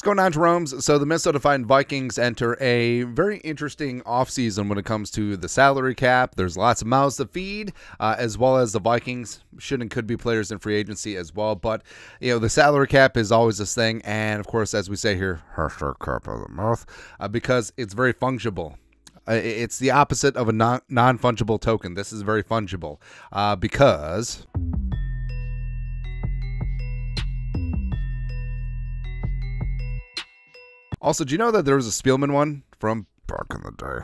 going on, Jerome's? So the Minnesota Vikings enter a very interesting offseason when it comes to the salary cap. There's lots of mouths to feed, as well as the Vikings should and could be players in free agency as well. But, you know, the salary cap is always this thing. And, of course, as we say here, cap of the mouth, because it's very fungible. It's the opposite of a non-fungible token. This is very fungible because... Also, do you know that there was a Spielman one from back in the day?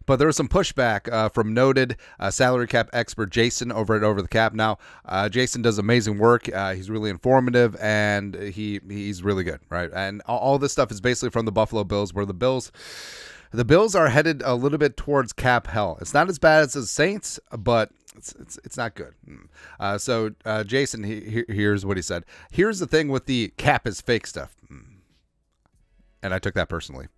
But there was some pushback from noted salary cap expert Jason over at Over the Cap. Now, Jason does amazing work. He's really informative, and he's really good, right? And all this stuff is basically from the Buffalo Bills, where the Bills are headed a little bit towards cap hell. It's not as bad as the Saints, but it's not good. So Jason, here's what he said. Here's the thing with the cap is fake stuff. And I took that personally.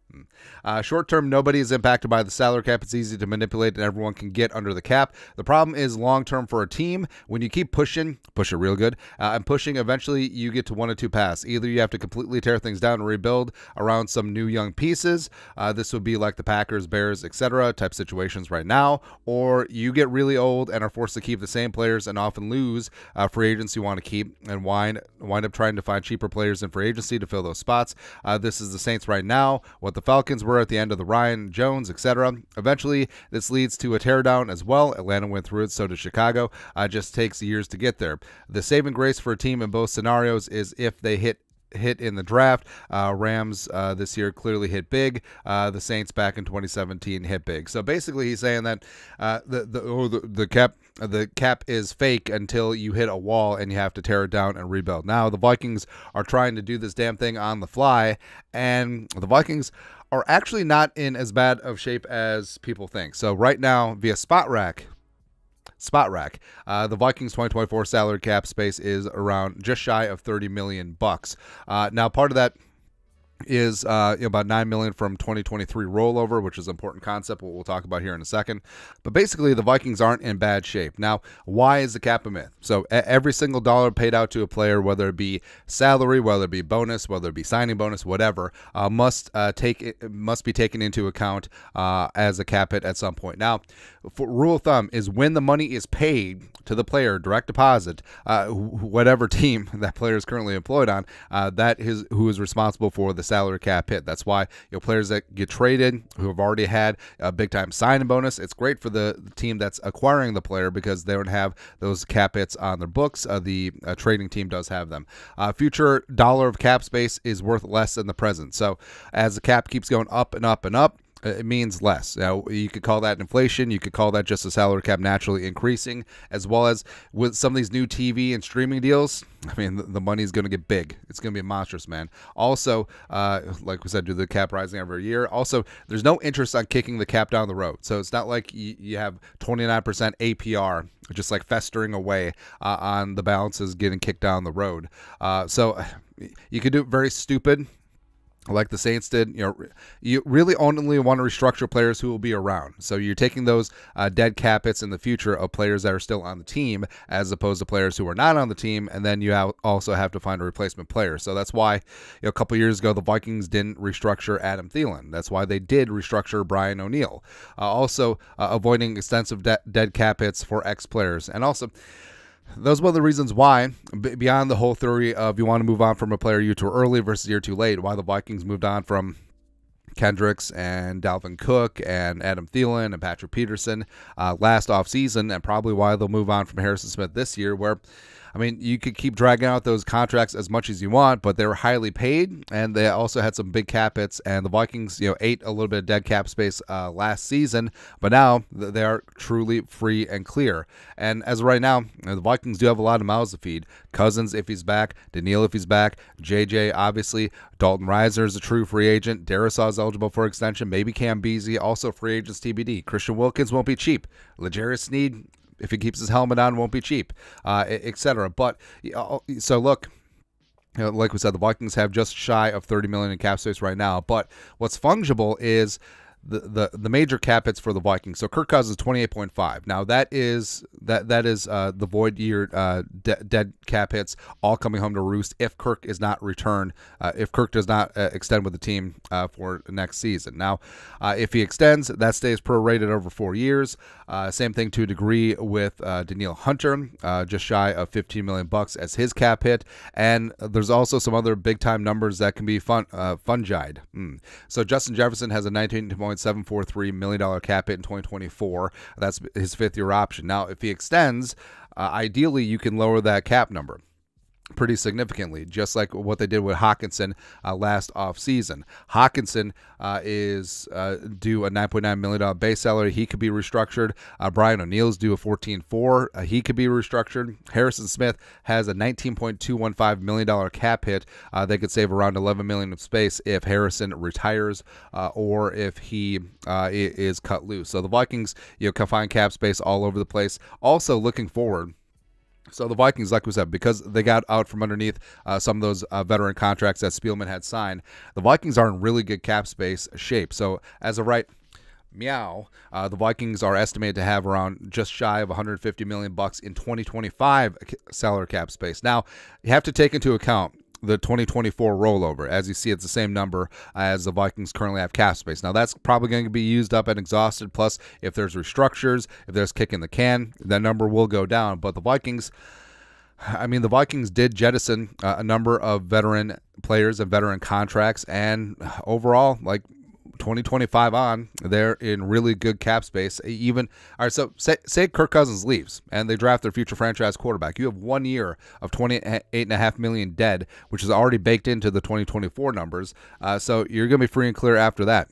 Short-term, nobody is impacted by the salary cap. It's easy to manipulate, and everyone can get under the cap. The problem is long-term for a team. When you keep pushing, push it real good, and pushing, eventually you get to one of two paths. Either you have to completely tear things down and rebuild around some new young pieces. This would be like the Packers, Bears, etc. type situations right now. Or you get really old and are forced to keep the same players and often lose free agents you want to keep and wind up trying to find cheaper players in free agency to fill those spots. This is the Saints right now. What the Falcons were at the end of the Ryan Jones, etc. Eventually, this leads to a teardown as well. Atlanta went through it, so did Chicago. Just takes years to get there. The saving grace for a team in both scenarios is if they hit in the draft. Rams this year clearly hit big. The Saints back in 2017 hit big. So basically, he's saying that the cap is fake until you hit a wall and you have to tear it down and rebuild. Now the Vikings are trying to do this damn thing on the fly, and the Vikings are actually not in as bad of shape as people think. So right now, via Spot Rack, the Vikings 2024 salary cap space is around just shy of $30 million bucks. Now, part of that is about $9 million from 2023 rollover, which is an important concept we'll talk about here in a second. But basically, the Vikings aren't in bad shape. Now, why is the cap a myth? So every single dollar paid out to a player, whether it be salary, whether it be bonus, whether it be signing bonus, whatever, must be taken into account as a cap hit at some point. Now, rule of thumb is when the money is paid to the player, direct deposit, whatever team that player is currently employed on, that is who is responsible for the salary cap hit. That's why players that get traded who have already had a big time signing bonus, it's great for the team that's acquiring the player because they don't have those cap hits on their books. The trading team does have them. Future dollar of cap space is worth less than the present. So as the cap keeps going up and up and up, it means less. Now, you could call that inflation. You could call that just the salary cap naturally increasing, as well as with some of these new TV and streaming deals. I mean, the money's going to get big. It's going to be monstrous, man. Also, like we said, do the cap rising every year. Also, there's no interest on kicking the cap down the road. So it's not like you have 29% APR just like festering away on the balances getting kicked down the road. So you could do it very stupid, like the Saints did. You really only want to restructure players who will be around. So you're taking those dead cap hits in the future of players that are still on the team, as opposed to players who are not on the team, and then you also have to find a replacement player. So that's why a couple years ago the Vikings didn't restructure Adam Thielen. That's why they did restructure Brian O'Neill. Also avoiding extensive dead cap hits for ex-players. And also, those were the reasons why, beyond the whole theory of you want to move on from a player year too early versus year too late, why the Vikings moved on from Kendricks and Dalvin Cook and Adam Thielen and Patrick Peterson last offseason, and probably why they'll move on from Harrison Smith this year, where, I mean, you could keep dragging out those contracts as much as you want, but they were highly paid, and they also had some big cap hits, and the Vikings, ate a little bit of dead cap space last season, but now they are truly free and clear. And as of right now, the Vikings do have a lot of mouths to feed. Cousins, if he's back. Daniil, if he's back. JJ, obviously. Dalton Reiser is a true free agent. Darisaw is eligible for extension. Maybe Cam Beasley, also free agents TBD. Christian Wilkins won't be cheap. L'Jarius Sneed, if he keeps his helmet on, won't be cheap, etc. But so look, like we said, the Vikings have just shy of $30 million in cap space right now. But what's fungible is the major cap hits for the Vikings. So Kirk Cousins 28.5. Now that is the void year dead cap hits all coming home to roost if Kirk is not returned, if Kirk does not extend with the team for next season. Now, if he extends, that stays prorated over 4 years. Same thing to a degree with Danielle Hunter, just shy of $15 million as his cap hit. And there's also some other big time numbers that can be fungied. So Justin Jefferson has a $19.743 million cap hit in 2024. That's his 5th-year option. Now, if he extends, ideally you can lower that cap number pretty significantly, just like what they did with Hockenson last offseason. Hockenson is due a $9.9 million base salary. He could be restructured. Brian O'Neill's due a $14.4 million. He could be restructured. Harrison Smith has a $19.215 million cap hit. They could save around $11 million of space if Harrison retires or if he is cut loose. So the Vikings, can find cap space all over the place. Also looking forward, so the Vikings, like we said, because they got out from underneath some of those veteran contracts that Spielman had signed, the Vikings are in really good cap space shape. So as of right meow, the Vikings are estimated to have around just shy of $150 million in 2025 salary cap space. Now, you have to take into account the 2024 rollover. As you see, it's the same number as the Vikings currently have cap space. Now, that's probably going to be used up and exhausted. Plus, if there's restructures, if there's kicking the can, that number will go down. But the Vikings did jettison a number of veteran players and veteran contracts, and overall, 2025 on, they're in really good cap space. All right, so say Kirk Cousins leaves and they draft their future franchise quarterback. You have 1 year of $28.5 million dead, which is already baked into the 2024 numbers. So you're going to be free and clear after that.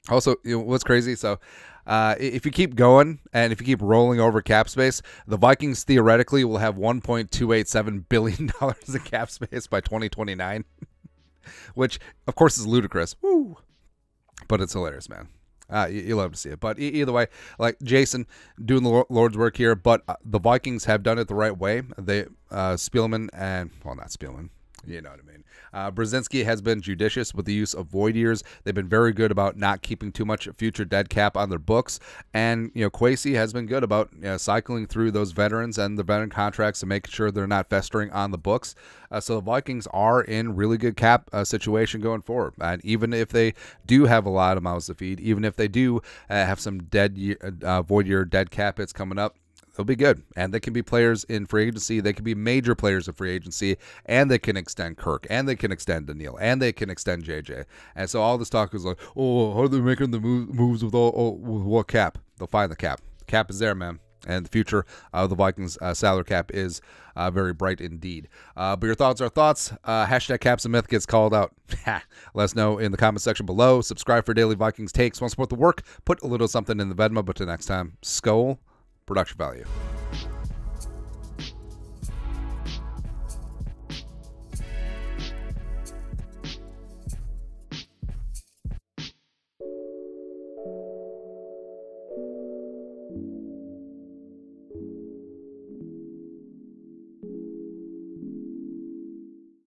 Also, what's crazy? So if you keep going and if you keep rolling over cap space, the Vikings theoretically will have $1.287 billion in cap space by 2029, which, of course, is ludicrous. Woo! But it's hilarious, man. You love to see it. But either way, Jason doing the Lord's work here, but the Vikings have done it the right way. They Spielman and, well, not Spielman, you know what I mean. Brzezinski has been judicious with the use of void years. They've been very good about not keeping too much future dead cap on their books. And, Kwesi has been good about cycling through those veterans and the veteran contracts and making sure they're not festering on the books. So the Vikings are in really good cap situation going forward. And even if they do have a lot of mouths to feed, even if they do have some void year dead cap hits coming up, they'll be good, and they can be players in free agency. They can be major players in free agency, and they can extend Kirk, and they can extend Daniil, and they can extend JJ. And so all this talk is like, oh, how are they making the moves with with what cap? They'll find the cap. The cap is there, man. And the future of the Vikings salary cap is very bright indeed. But your thoughts are thoughts. Hashtag Caps and Myth gets called out. Let us know in the comment section below. Subscribe for daily Vikings takes. Want to support the work? Put a little something in the Venmo. But till next time, Skol. Production value.